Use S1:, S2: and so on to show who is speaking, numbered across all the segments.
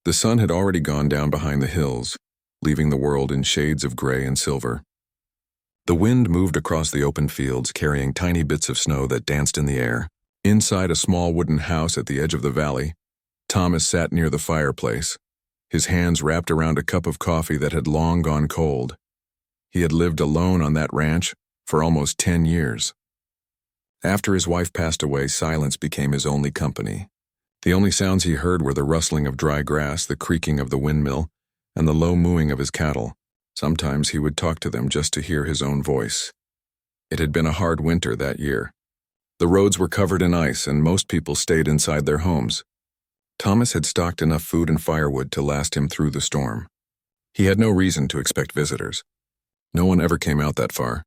S1: The sun had already gone down behind the hills, leaving the world in shades of gray and silver. The wind moved across the open fields, carrying tiny bits of snow that danced in the air. Inside a small wooden house at the edge of the valley, Thomas sat near the fireplace, his hands wrapped around a cup of coffee that had long gone cold. He had lived alone on that ranch for almost 10 years. After his wife passed away, silence became his only company. The only sounds he heard were the rustling of dry grass, the creaking of the windmill, and the low mooing of his cattle. Sometimes he would talk to them just to hear his own voice. It had been a hard winter that year. The roads were covered in ice, and most people stayed inside their homes. Thomas had stocked enough food and firewood to last him through the storm. He had no reason to expect visitors. No one ever came out that far.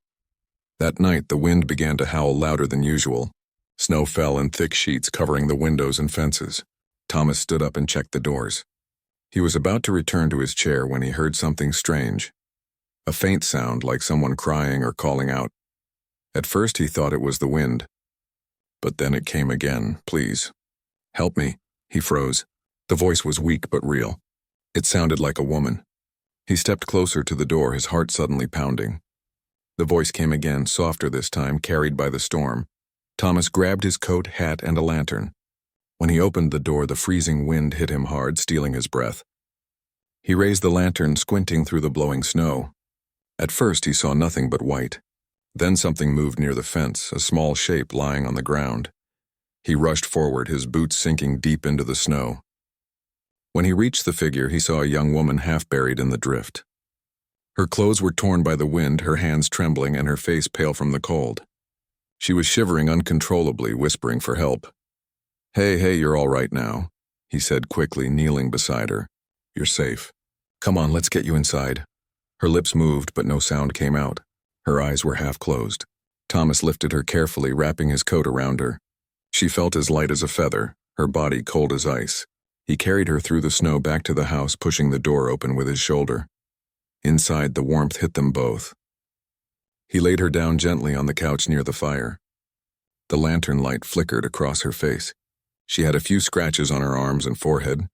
S1: That night, the wind began to howl louder than usual. Snow fell in thick sheets covering the windows and fences. Thomas stood up and checked the doors. He was about to return to his chair when he heard something strange. A faint sound like someone crying or calling out. At first he thought it was the wind. But then it came again. "Please, help me." He froze. The voice was weak but real. It sounded like a woman. He stepped closer to the door, his heart suddenly pounding. The voice came again, softer this time, carried by the storm. Thomas grabbed his coat, hat, and a lantern. When he opened the door, the freezing wind hit him hard, stealing his breath. He raised the lantern, squinting through the blowing snow. At first he saw nothing but white. Then something moved near the fence, a small shape lying on the ground. He rushed forward, his boots sinking deep into the snow. When he reached the figure, he saw a young woman half buried in the drift. Her clothes were torn by the wind, her hands trembling, and her face pale from the cold. She was shivering uncontrollably, whispering for help. Hey, you're all right now," he said quickly, kneeling beside her. "You're safe. Come on, let's get you inside." Her lips moved, but no sound came out. Her eyes were half closed. Thomas lifted her carefully, wrapping his coat around her. She felt as light as a feather, her body cold as ice. He carried her through the snow back to the house, pushing the door open with his shoulder. Inside, the warmth hit them both. He laid her down gently on the couch near the fire. The lantern light flickered across her face. She had a few scratches on her arms and forehead,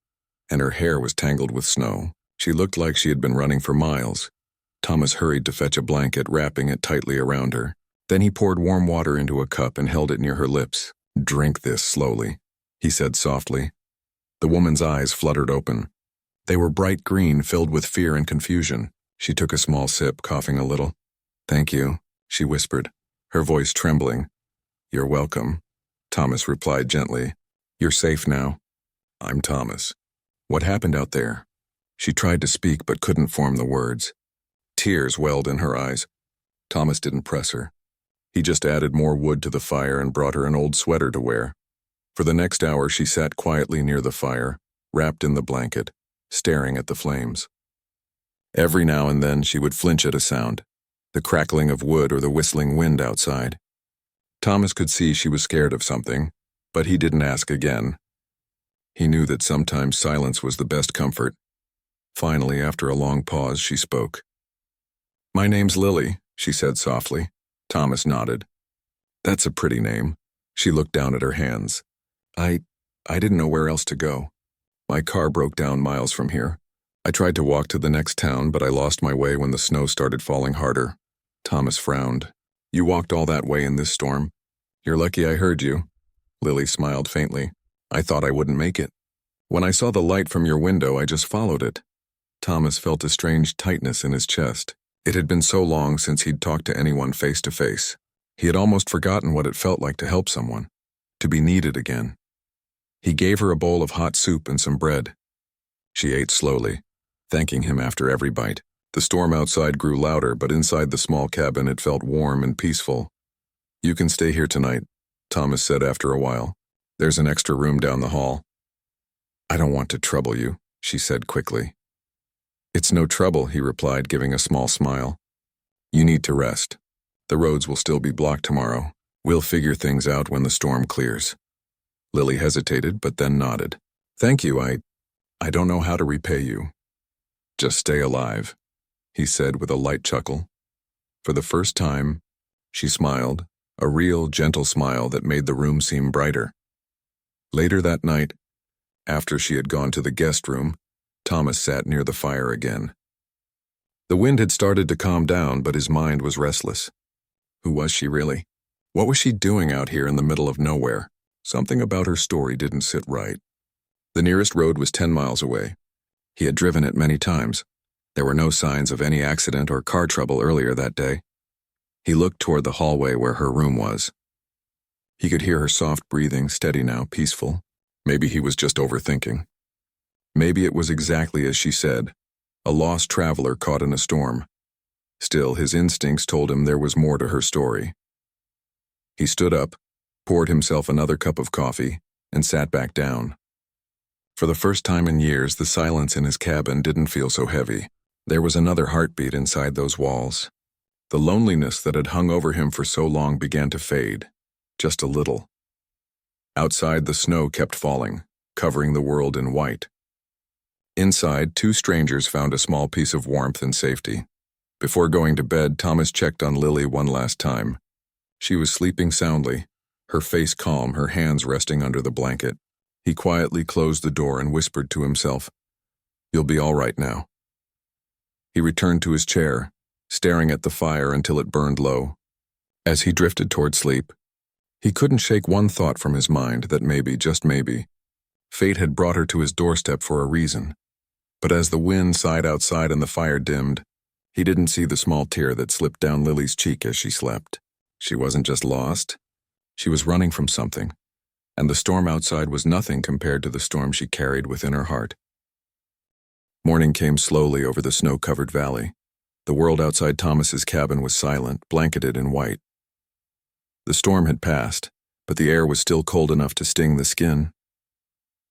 S1: and her hair was tangled with snow. She looked like she had been running for miles. Thomas hurried to fetch a blanket, wrapping it tightly around her. Then he poured warm water into a cup and held it near her lips. "Drink this slowly," he said softly. The woman's eyes fluttered open. They were bright green, filled with fear and confusion. She took a small sip, coughing a little. "Thank you," she whispered, her voice trembling. "You're welcome," Thomas replied gently. "You're safe now." "I'm Thomas. What happened out there?" She tried to speak but couldn't form the words. Tears welled in her eyes. Thomas didn't press her. He just added more wood to the fire and brought her an old sweater to wear. For the next hour she sat quietly near the fire, wrapped in the blanket, staring at the flames. Every now and then she would flinch at a sound, the crackling of wood or the whistling wind outside. Thomas could see she was scared of something, but he didn't ask again. He knew that sometimes silence was the best comfort. Finally, after a long pause, she spoke. "My name's Lily," she said softly. Thomas nodded. "That's a pretty name." She looked down at her hands. I didn't know where else to go. My car broke down miles from here. I tried to walk to the next town, but I lost my way when the snow started falling harder." Thomas frowned. "You walked all that way in this storm? You're lucky I heard you." Lily smiled faintly. "I thought I wouldn't make it. When I saw the light from your window, I just followed it." Thomas felt a strange tightness in his chest. It had been so long since he'd talked to anyone face to face. He had almost forgotten what it felt like to help someone, to be needed again. He gave her a bowl of hot soup and some bread. She ate slowly, thanking him after every bite. The storm outside grew louder, but inside the small cabin it felt warm and peaceful. "You can stay here tonight," Thomas said after a while. "There's an extra room down the hall." "I don't want to trouble you," she said quickly. "It's no trouble," he replied, giving a small smile. "You need to rest. The roads will still be blocked tomorrow. We'll figure things out when the storm clears." Lily hesitated, but then nodded. "Thank you. I don't know how to repay you." "Just stay alive," he said with a light chuckle. For the first time, she smiled, a real, gentle smile that made the room seem brighter. Later that night, after she had gone to the guest room, Thomas sat near the fire again. The wind had started to calm down, but his mind was restless. Who was she really? What was she doing out here in the middle of nowhere? Something about her story didn't sit right. The nearest road was 10 miles away. He had driven it many times. There were no signs of any accident or car trouble earlier that day. He looked toward the hallway where her room was. He could hear her soft breathing, steady now, peaceful. Maybe he was just overthinking. Maybe it was exactly as she said, a lost traveler caught in a storm. Still, his instincts told him there was more to her story. He stood up, poured himself another cup of coffee, and sat back down. For the first time in years, the silence in his cabin didn't feel so heavy. There was another heartbeat inside those walls. The loneliness that had hung over him for so long began to fade, just a little. Outside, the snow kept falling, covering the world in white. Inside, two strangers found a small piece of warmth and safety. Before going to bed, Thomas checked on Lily one last time. She was sleeping soundly, her face calm, her hands resting under the blanket. He quietly closed the door and whispered to himself, "You'll be all right now." He returned to his chair, staring at the fire until it burned low. As he drifted toward sleep, he couldn't shake one thought from his mind that maybe, just maybe, fate had brought her to his doorstep for a reason. But as the wind sighed outside and the fire dimmed, he didn't see the small tear that slipped down Lily's cheek as she slept. She wasn't just lost. She was running from something, and the storm outside was nothing compared to the storm she carried within her heart. Morning came slowly over the snow-covered valley. The world outside Thomas's cabin was silent, blanketed in white. The storm had passed, but the air was still cold enough to sting the skin.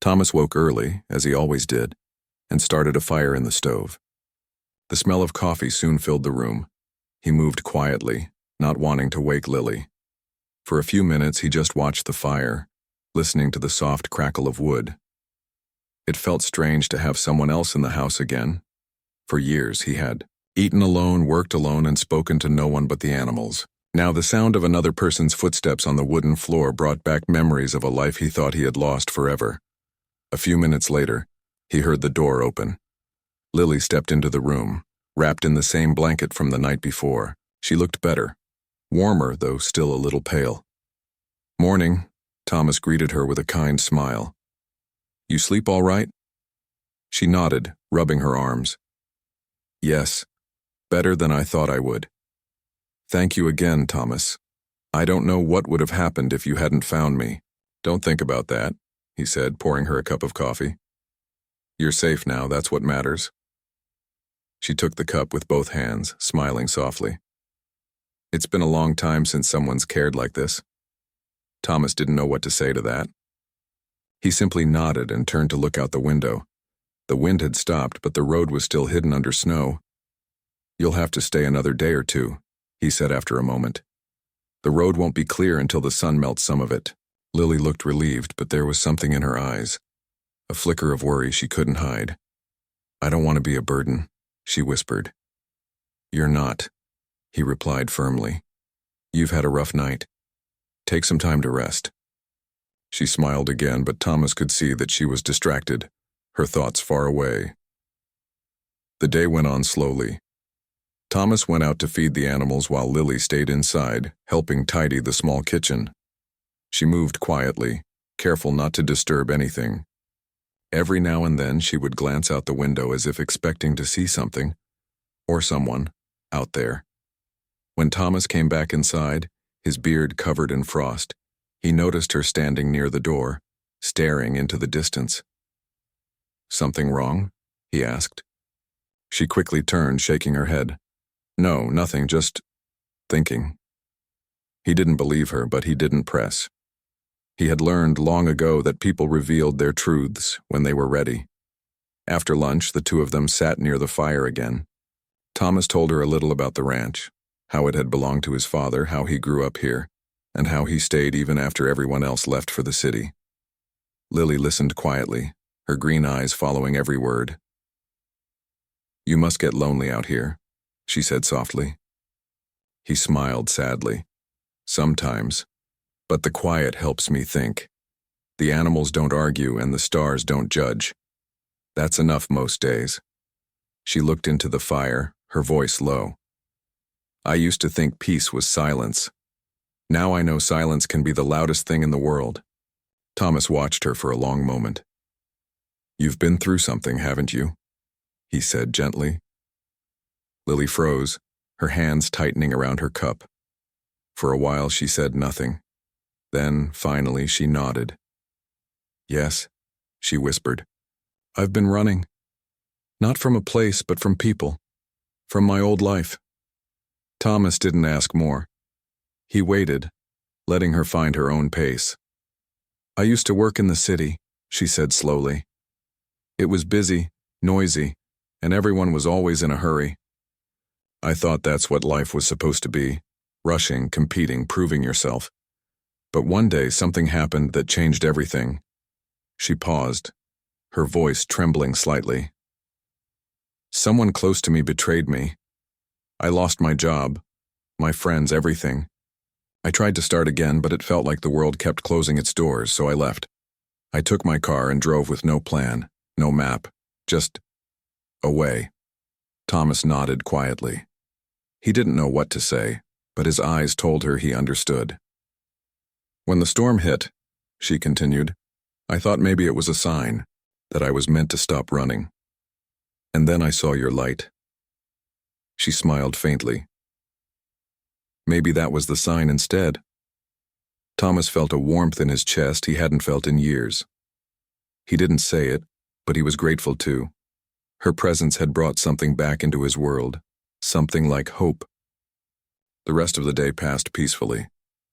S1: Thomas woke early, as he always did, and started a fire in the stove. The smell of coffee soon filled the room. He moved quietly, not wanting to wake Lily. For a few minutes he just watched the fire, listening to the soft crackle of wood. It felt strange to have someone else in the house again. For years he had eaten alone, worked alone, and spoken to no one but the animals. Now the sound of another person's footsteps on the wooden floor brought back memories of a life he thought he had lost forever. A few minutes later, he heard the door open. Lily stepped into the room, wrapped in the same blanket from the night before. She looked better, warmer, though still a little pale. "Morning," Thomas greeted her with a kind smile. "You sleep all right?" She nodded, rubbing her arms. "Yes, better than I thought I would." "Thank you again, Thomas. I don't know what would have happened if you hadn't found me." "Don't think about that," he said, pouring her a cup of coffee. "You're safe now, that's what matters." She took the cup with both hands, smiling softly. It's been a long time since someone's cared like this. Thomas didn't know what to say to that. He simply nodded and turned to look out the window. The wind had stopped, but the road was still hidden under snow. "You'll have to stay another day or two," he said after a moment. "The road won't be clear until the sun melts some of it." Lily looked relieved, but there was something in her eyes, a flicker of worry she couldn't hide. "I don't want to be a burden," she whispered. "You're not," he replied firmly. "You've had a rough night. Take some time to rest." She smiled again, but Thomas could see that she was distracted, her thoughts far away. The day went on slowly. Thomas went out to feed the animals while Lily stayed inside, helping tidy the small kitchen. She moved quietly, careful not to disturb anything. Every now and then she would glance out the window as if expecting to see something, or someone, out there. When Thomas came back inside, his beard covered in frost, he noticed her standing near the door, staring into the distance. "Something wrong?" he asked. She quickly turned, shaking her head. "No, nothing, just thinking." He didn't believe her, but he didn't press. He had learned long ago that people revealed their truths when they were ready. After lunch, the two of them sat near the fire again. Thomas told her a little about the ranch, how it had belonged to his father, how he grew up here, and how he stayed even after everyone else left for the city. Lily listened quietly, her green eyes following every word. "You must get lonely out here," she said softly. He smiled sadly. "Sometimes, but the quiet helps me think. The animals don't argue and the stars don't judge. That's enough most days. She looked into the fire, her voice low. I used to think peace was silence. Now I know silence can be the loudest thing in the world. Thomas watched her for a long moment. You've been through something, haven't you? He said gently. Lily froze, her hands tightening around her cup. For a while she said nothing. Then, finally, she nodded. Yes, she whispered. I've been running. Not from a place, but from people. From my old life. Thomas didn't ask more. He waited, letting her find her own pace. I used to work in the city, she said slowly. It was busy, noisy, and everyone was always in a hurry. I thought that's what life was supposed to be, rushing, competing, proving yourself. But one day something happened that changed everything. She paused, her voice trembling slightly. Someone close to me betrayed me. I lost my job, my friends, everything. I tried to start again, but it felt like the world kept closing its doors, so I left. I took my car and drove with no plan, no map, just away. Thomas nodded quietly. He didn't know what to say, but his eyes told her he understood. When the storm hit, she continued, I thought maybe it was a sign, that I was meant to stop running. And then I saw your light. She smiled faintly. Maybe that was the sign instead. Thomas felt a warmth in his chest he hadn't felt in years. He didn't say it, but he was grateful too. Her presence had brought something back into his world, something like hope. The rest of the day passed peacefully.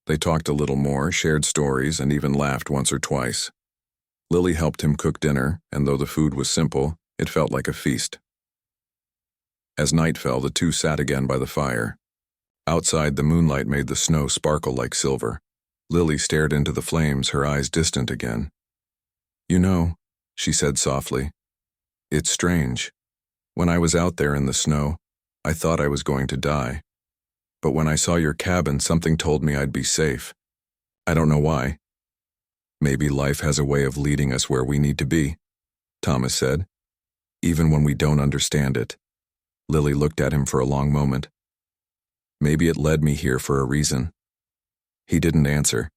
S1: They talked a little more, shared stories, and even laughed once or twice. Lily helped him cook dinner, and though the food was simple, it felt like a feast. As night fell, the two sat again by the fire. Outside, the moonlight made the snow sparkle like silver. Lily stared into the flames, her eyes distant again. You know, she said softly, it's strange. When I was out there in the snow, I thought I was going to die. But when I saw your cabin, something told me I'd be safe. I don't know why. Maybe life has a way of leading us where we need to be, Thomas said, even when we don't understand it. Lily looked at him for a long moment. Maybe it led me here for a reason. He didn't answer,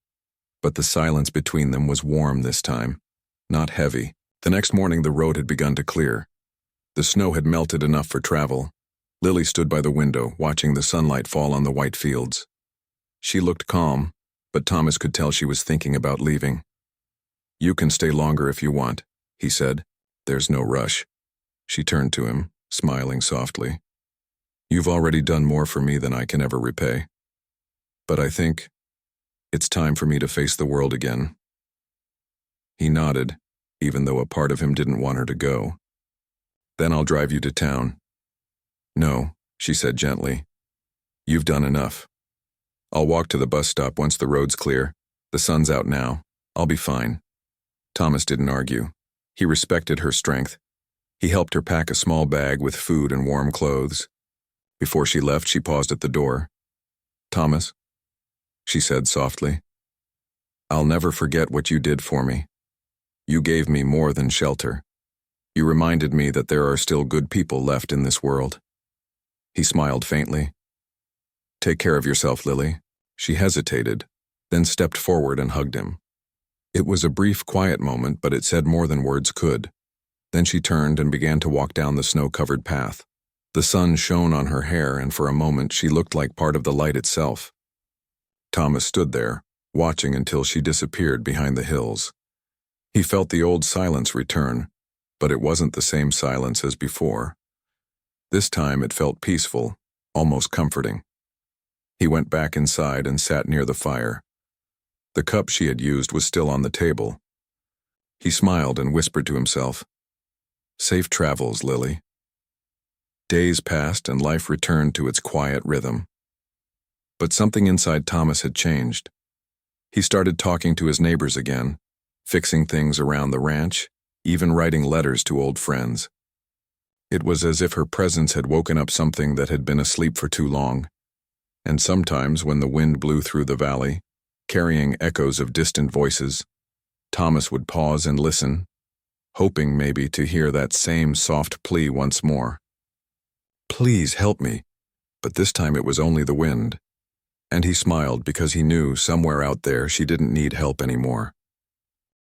S1: but the silence between them was warm this time, not heavy. The next morning the road had begun to clear. The snow had melted enough for travel. Lily stood by the window, watching the sunlight fall on the white fields. She looked calm, but Thomas could tell she was thinking about leaving. You can stay longer if you want, he said. There's no rush. She turned to him, smiling softly. You've already done more for me than I can ever repay. But I think it's time for me to face the world again. He nodded, even though a part of him didn't want her to go. Then I'll drive you to town. No, she said gently. You've done enough. I'll walk to the bus stop once the road's clear. The sun's out now. I'll be fine. Thomas didn't argue. He respected her strength. He helped her pack a small bag with food and warm clothes. Before she left, she paused at the door. Thomas, she said softly, I'll never forget what you did for me. You gave me more than shelter. You reminded me that there are still good people left in this world. He smiled faintly. Take care of yourself, Lily. She hesitated, then stepped forward and hugged him. It was a brief, quiet moment, but it said more than words could. Then she turned and began to walk down the snow-covered path. The sun shone on her hair, and for a moment she looked like part of the light itself. Thomas stood there, watching until she disappeared behind the hills. He felt the old silence return, but it wasn't the same silence as before. This time it felt peaceful, almost comforting. He went back inside and sat near the fire. The cup she had used was still on the table. He smiled and whispered to himself, Safe travels, Lily. Days passed and life returned to its quiet rhythm. But something inside Thomas had changed. He started talking to his neighbors again, fixing things around the ranch, even writing letters to old friends. It was as if her presence had woken up something that had been asleep for too long. And sometimes when the wind blew through the valley, carrying echoes of distant voices, Thomas would pause and listen, hoping maybe to hear that same soft plea once more. Please help me. But this time it was only the wind. And he smiled because he knew somewhere out there she didn't need help anymore.